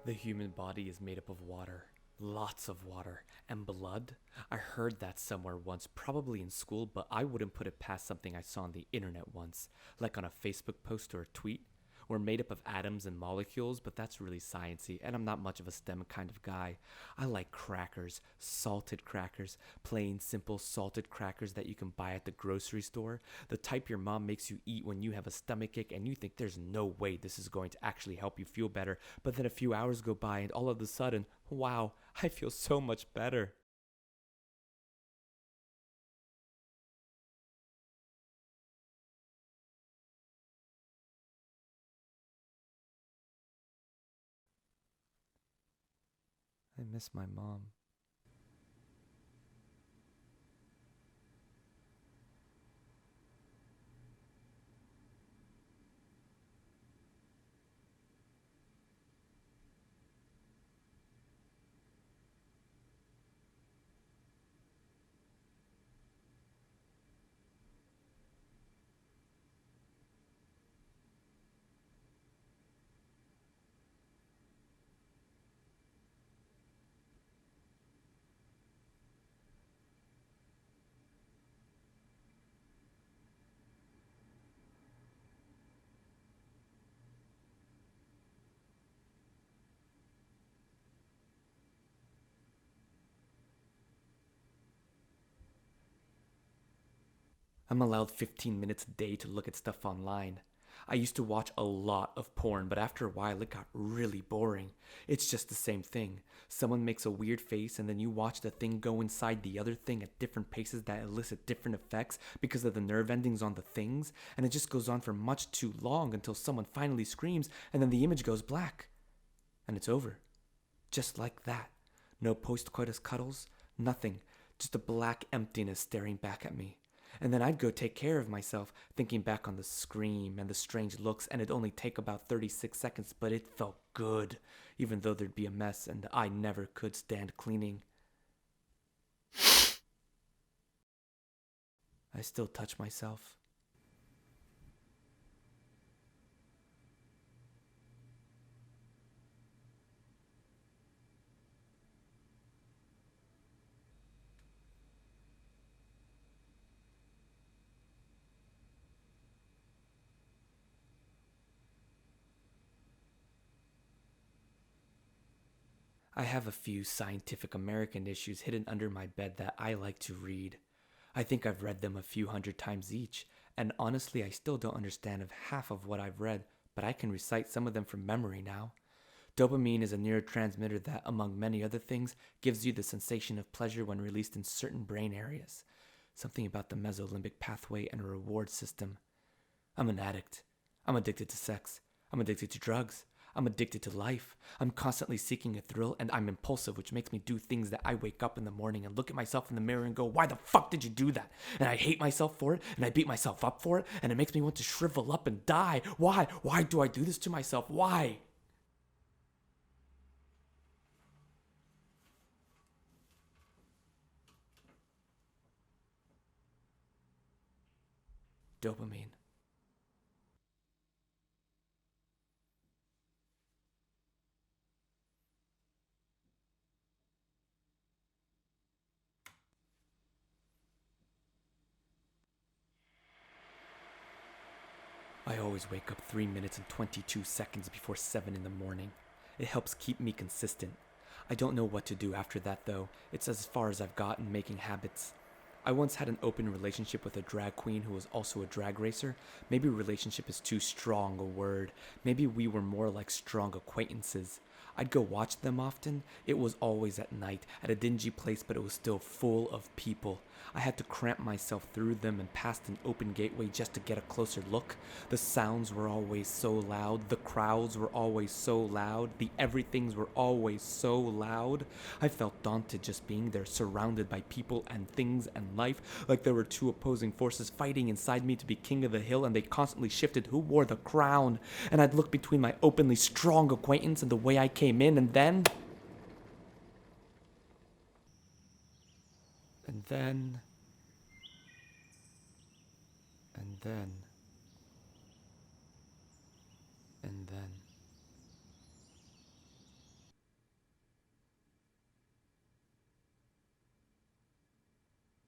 The human body is made up of water. Lots of water. And blood? I heard that somewhere once, probably in school, but I wouldn't put it past something I saw on the internet once, like on a Facebook post or a tweet. We're made up of atoms and molecules, but that's really sciencey, and I'm not much of a STEM kind of guy. I like crackers, salted crackers, plain simple salted crackers that you can buy at the grocery store, the type your mom makes you eat when you have a stomachache and you think there's no way this is going to actually help you feel better, but then a few hours go by and all of a sudden, wow, I feel so much better. I miss my mom. I'm allowed 15 minutes a day to look at stuff online. I used to watch a lot of porn, but after a while it got really boring. It's just the same thing. Someone makes a weird face and then you watch the thing go inside the other thing at different paces that elicit different effects because of the nerve endings on the things, and it just goes on for much too long until someone finally screams and then the image goes black. And it's over. Just like that. No post-coitus cuddles, nothing. Just a black emptiness staring back at me. And then I'd go take care of myself, thinking back on the scream and the strange looks, and it'd only take about 36 seconds, but it felt good, even though there'd be a mess, and I never could stand cleaning. I still touch myself. I have a few Scientific American issues hidden under my bed that I like to read. I think I've read them a few hundred times each, and honestly, I still don't understand of half of what I've read, but I can recite some of them from memory now. Dopamine is a neurotransmitter that, among many other things, gives you the sensation of pleasure when released in certain brain areas. Something about the mesolimbic pathway and a reward system. I'm an addict. I'm addicted to sex. I'm addicted to drugs. I'm addicted to life. I'm constantly seeking a thrill, and I'm impulsive, which makes me do things that I wake up in the morning and look at myself in the mirror and go, why the fuck did you do that? And I hate myself for it, and I beat myself up for it, and it makes me want to shrivel up and die. Why? Why do I do this to myself? Why? Dopamine. I always wake up 3 minutes and 22 seconds before 7 in the morning. It helps keep me consistent. I don't know what to do after that though. It's as far as I've gotten making habits. I once had an open relationship with a drag queen who was also a drag racer. Maybe relationship is too strong a word. Maybe we were more like strong acquaintances. I'd go watch them often. It was always at night, at a dingy place, but it was still full of people. I had to cramp myself through them and past an open gateway just to get a closer look. The sounds were always so loud. The crowds were always so loud. The everythings were always so loud. I felt daunted just being there, surrounded by people and things and life, like there were two opposing forces fighting inside me to be king of the hill, and they constantly shifted who wore the crown. And I'd look between my openly strong acquaintance and the way I came in, and then... And then... And then... And then...